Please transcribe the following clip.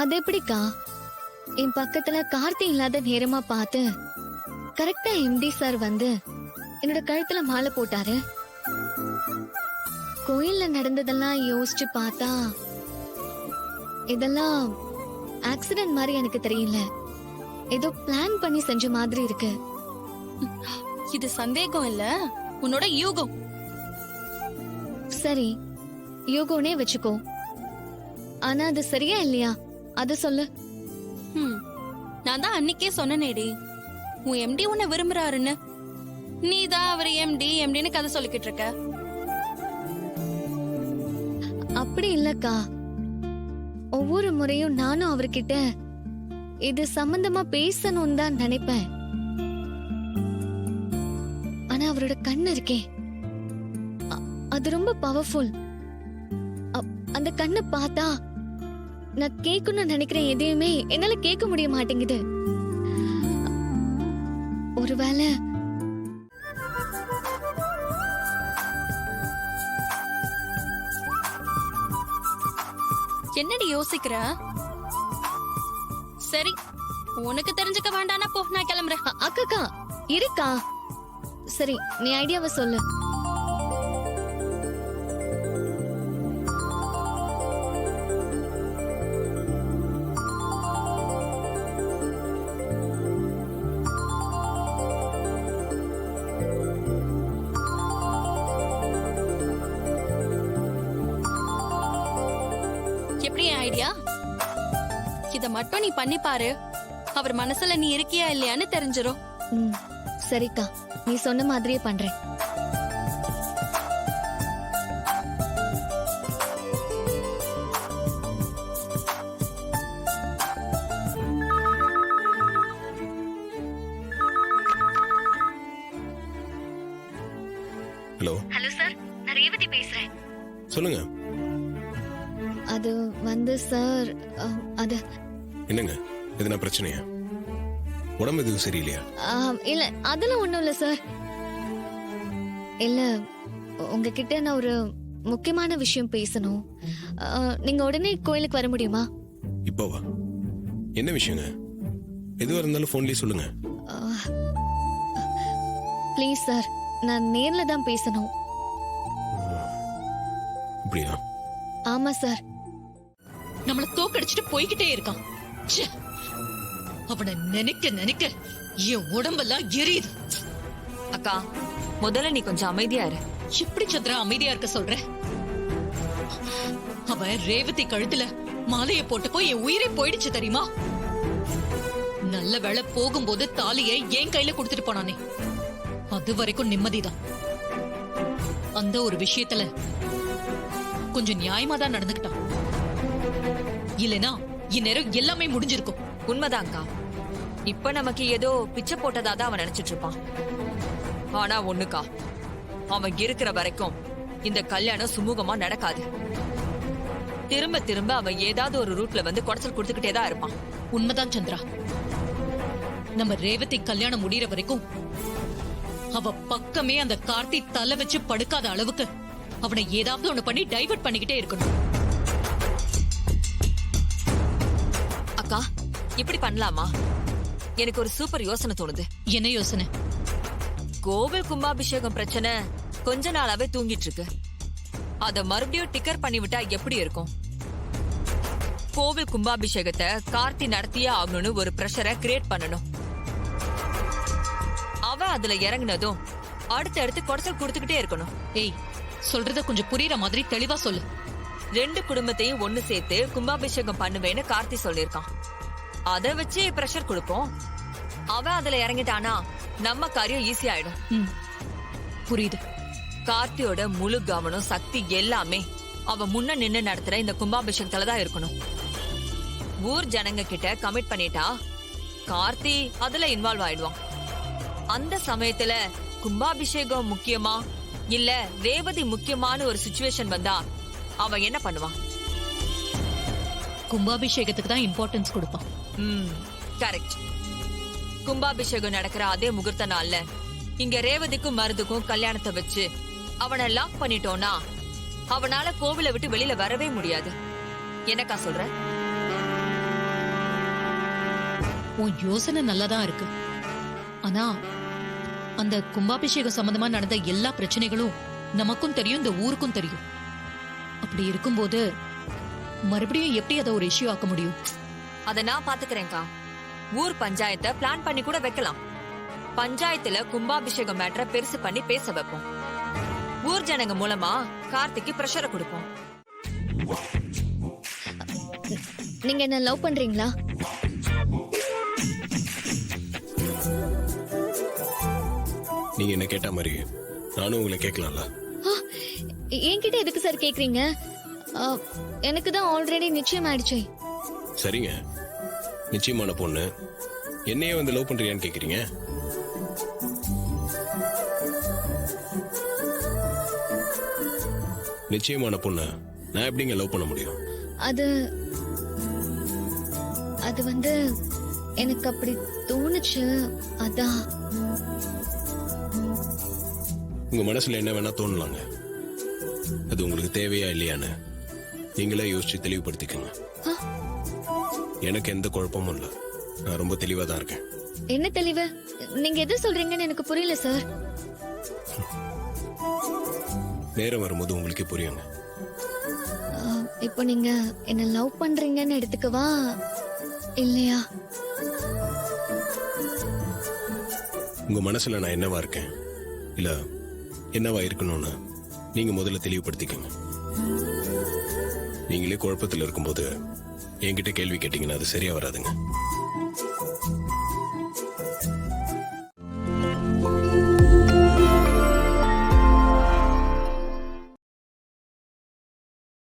அது எப்படிக்கா? என் பக்கத்துல கார்த்தி இல்லாத நேரமா பார்த்து கரெக்டா எம்டி சார் வந்து என்னோட கழுத்துல மாலை போட்டாரு. கோயில்ல நடந்ததெல்லாம் யோசிச்சு பார்த்தா இதெல்லாம் ஆக்சிடென்ட் மாதிரி எனக்கு தெரியல. ஏதோ பிளான் பண்ணி செஞ்ச மாதிரி இருக்கு. இது சந்தேகம் இல்ல, உன்னோட யூகம். சரி, யூகோனே வச்சுக்கோ. ஆனா அது சரியா இல்லையா அது சொல்லு. நான் தான் அன்னைக்கே சொன்னேனேடி, உன் எம்டி உன்னை விரும்புறாருன்னு. நீ தான் அவர் எம்டின்னு கதை சொல்லிக்கிட்டு இருக்க. அப்படி இல்லக்கா, ஒவ்வொரு முறையும் நானும் அவர்கிட்ட இது சம்பந்தமா பேசணும்னு தான் நினைப்பேன். ஆனா அவரோட கண்ணு இருக்கே, அது ரொம்ப பவர்ஃபுல். அந்த கண்ணு பார்த்தா நான் கேட்கணும்னு நினைக்கிறேன் எதையுமே என்னால கேட்க முடிய மாட்டேங்குது. ஒருவேளை என்னடி யோசிக்கிற? சரி, உனக்கு தெரிஞ்சுக்க வேண்டானா போ, நான் கிளம்புறேன். அக்கா இருக்கா? சரி, நீ ஐடியாவை சொல்லு. எப்படி என் ஐடியா? இத மட்டும் நீ பண்ணி பாரு, அவர் மனசுல நீ இருக்கியா இல்லையான்னு தெரிஞ்சிரும். சரிக்கா, நீ சொன்ன மாதிரியே பண்றேன். ஹலோ. ஹலோ சார், நான் ரேவதி பேசுறேன். சொல்லுங்க. அது வந்து சார், அது என்னங்க, எதுனா பிரச்சனையா? உடம்பு எதுவும் சரியில்லையா? இல்ல, அதெல்லாம் ஒண்ணும் இல்ல சார். இல்ல, உங்ககிட்ட நான் ஒரு முக்கியமான விஷயம் பேசணும். நீங்க உடனே கோயிலுக்கு வர முடியுமா? இப்போவா? என்ன விஷயங்க? எதுவா இருந்தாலும் போன்லயே சொல்லுங்க. ப்ளீஸ் சார், நான் நேர்ல தான் பேசணும். அப்படியா? ஆமா சார். நம்மள தோக்கடிச்சிட்டு போய்கிட்டே இருக்கான். அவனை நினைக்க நினைக்க என் உடம்பெல்லாம் எரியுது. அக்கா, முதல்ல நீ கொஞ்சம் அமைதியா இரு. எப்படி சந்திரா அமைதியா இருக்க சொல்ற? அவன் ரேவதி கழுத்துல மாலைய போட்டுக்கோ என் உயிரே போயிடுச்சு தெரியுமா? நல்ல வேளை போகும்போது தாலியை என் கையில கொடுத்துட்டு போனானே, அது வரைக்கும் நிம்மதிதான். அந்த ஒரு விஷயத்துல கொஞ்சம் நியாயமா தான் நடந்துக்கிட்டான். இல்லனா இந்நேரம் எல்லாமே முடிஞ்சிருக்கும். உண்மைதான்க்கா. இப்ப நமக்கு ஏதோ பிச்சை போட்டதாதான் அவன் நினைச்சிட்டு இருப்பான். ஆனா ஒண்ணுக்கா, அவன் இருக்கிற வரைக்கும் இந்த கல்யாணம் சுமூகமா நடக்காது. திரும்ப திரும்ப அவன் ஏதாவது ஒரு ரூட்ல வந்து குடைச்சல் கொடுத்துக்கிட்டே தான் இருப்பான். உண்மைதான் சந்திரா. நம்ம ரேவதி கல்யாணம் முடியற வரைக்கும் அவ பக்கமே அந்த கார்த்தி தலை வச்சு படுக்காத அளவுக்கு அவனை ஏதாவது ஒண்ணு பண்ணி டைவர்ட் பண்ணிக்கிட்டே இருக்கணும். அக்கா, இப்படி பண்ணலாமா? எனக்கு ஒரு சூப்பர் யோசனை தோணுது. என்ன யோசனை? கோவில் கும்பாபிஷேகம் பிரச்சனை கொஞ்ச நாளாவே தூங்கிட்டு இருக்கு. அத மறுபடியும் டிக்கர் பண்ணிவிட்டா எப்படி இருக்கும்? கோவில் கும்பாபிஷேகத்தை கார்த்தி நடத்தியே ஆகணும்னு ஒரு பிரஷரை கிரியேட் பண்ணணும். அவ அதுல இறங்குனதும் அடுத்து குடைச்சல் கொடுத்துக்கிட்டே இருக்கணும். ஏய், சொல்றத கொஞ்சம் புரியுற மாதிரி தெளிவா சொல்லு. 2 குடும்பத்தையும் ஒண்ணு சேர்த்து கும்பாபிஷேகம் பண்ணுவேன்னு கார்த்தி சொல்லிருக்கான். அத வச்சு பிரஷர் கொடுப்போம். அவ அதுல இறங்கிட்டானா நம்ம காரியம் ஈஸி ஆயிடும். புரியுது. கார்த்தியோட முழு கவனம் சக்தி எல்லாமே அவ முன்ன நின்னு நடத்துற இந்த கும்பாபிஷேகத்துல தான் இருக்கணும். ஊர் ஜனங்க கிட்ட கமிட் பண்ணிட்டா கார்த்தி அதுல இன்வால்வ் ஆயிடுவான். அந்த சமயத்துல கும்பாபிஷேகம் முக்கியமா இல்ல ரேவதி முக்கியமான ஒரு சிச்சுவேஷன் வந்தா அவன் என்ன பண்ணுவான்? கும்பாபிஷேகத்துக்கு தான் இம்பார்ட்டன்ஸ் கொடுப்பான். கரெக்ட். கும்பாபிஷேகம் நடக்கிற அதே முகூர்த்த நாள்ல இங்க ரேவதிக்கும் மருதுக்கும் கல்யாணத்தை வச்சு அவனை லாக் பண்ணிட்டோம்னா அவனால கோவிலை விட்டு வெளியில வரவே முடியாது. என்னக்கா சொல்ற? உன் யோசனை நல்லாதான் இருக்கு. ஆனா அந்த கும்பாபிஷேகம் சம்பந்தமா நடந்த எல்லா பிரச்சனைகளும் நமக்கும் தெரியும், இந்த ஊருக்கும் தெரியும். அப்படி இருக்கும்போது மறுபடியும் எப்படி அதை ஒரு இஷ்யூ ஆக்க முடியும்? அத நான் பாத்துக்கிறேன்க்கா. ஊர் பஞ்சாயத்தை பிளான் பண்ணி கூட வைக்கலாம். பஞ்சாயத்துல கும்பாபிஷேகம் மேட்டரை பெருசு பண்ணி பேச வைப்போம். ஊர் ஜனங்க மூலமா கார்த்திக்கு பிரஷரை கொடுப்போம். நீங்க என்ன லவ் பண்றீங்களா? நீங்க என்ன கேட்ட மாதிரி நானும் உங்களை கேட்கலாம்ல. ஆ, என்கிட்ட எதுக்கு சார் கேக்குறீங்க? எனக்கு தான் ஆல்ரெடி நிச்சயம் ஆயிடுச்சே. சரிங்க, நிச்சயமான பொண்ணு என்னையே வந்து லவ் பண்றியான்னு கேக்குறீங்க. நிச்சயமான பொண்ணு நான் எப்படிங்க லவ் பண்ண முடியும்? அது அது வந்து எனக்கு அப்படி தோணுச்சு, அதான். உங்க மனசுல என்ன வேணா தோணலாங்க. அது உங்களுக்கு தேவையா இல்லையான்னு நீங்களே யோசிச்சு தெளிவுபடுத்திக்கங்க. ஆ, எனக்கு எந்த குழப்பமும் இல்லை. நான் ரொம்ப தெளிவா தான் இருக்கேன். என்ன தெளிவு? நீங்க எது சொல்றீங்கன்னு எனக்கு புரியல சார். நேரம் வரும்போது உங்களுக்கே புரியுங்க. இப்போ நீங்க என்ன லவ் பண்றீங்கன்னு எடுத்துக்கவா இல்லையா? உங்க மனசுல நான் என்னவா இருக்கேன் இல்ல என்னவா இருக்கணும்னு நீங்க முதல்ல தெளிவுபடுத்திக்கங்க. நீங்களே குழப்பத்தில் இருக்கும்போது என்கிட்ட கேள்வி கேட்டீங்கன்னா அது சரியா வராதுங்க.